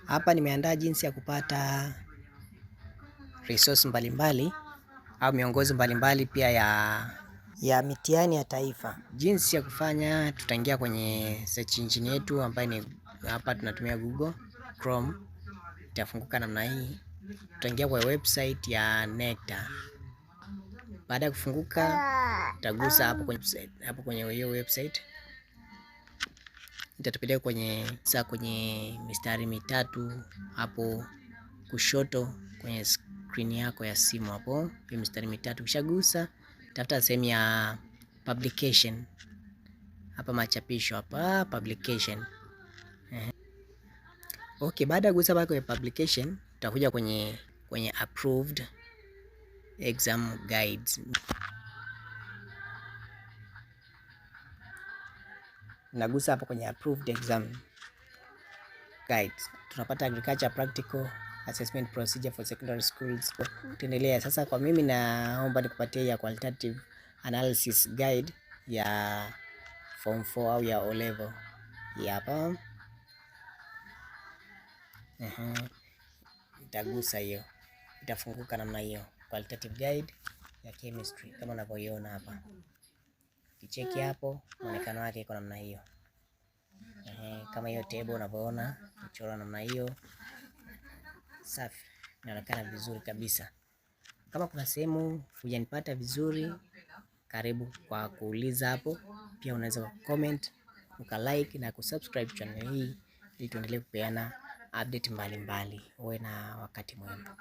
Hapa nimeandaa jinsi ya kupata resource mbalimbali au miongozo mbalimbali pia ya mitihani ya taifa. Jinsi ya kufanya, tutaingia kwenye search engine yetu ambayo ni hapa tunatumia Google Chrome. Itafunguka namna hii. Tutaingia kwa website ya NECTA. Baada ya kufunguka, utagusa hapo kwenye hiyo website. Itatupeleka kwenye mistari mitatu hapo kushoto kwenye screen yako ya simu hapo. Hiyo mistari mitatu ukishagusa, tafuta sehemu ya publication. Hapa machapisho hapa publication. Okay, baada ya kugusa kwenye publication, utakuja kwenye approved exam guides. Nagusa hapo kwenye approved exam guides. Tunapata agriculture practical assessment procedure for secondary schools. Tuendelea sasa. Kwa mimi naomba nikupatie ya qualitative analysis guide ya form 4 au ya O level. Hapa nitagusa hiyo, itafunguka namna hiyo, qualitative guide ya chemistry kama unavyoiona hapa. Kicheki hapo muonekano wake iko namna hiyo. Kama hiyo table unavyoona michoro namna hiyo, safi, inaonekana vizuri kabisa. Kama kuna sehemu hujanipata vizuri, karibu kwa kuuliza hapo. Pia unaweza comment, uka-like na kusubscribe channel hii ili tuendelee kupeana update mbalimbali. Uwe na wakati mwema.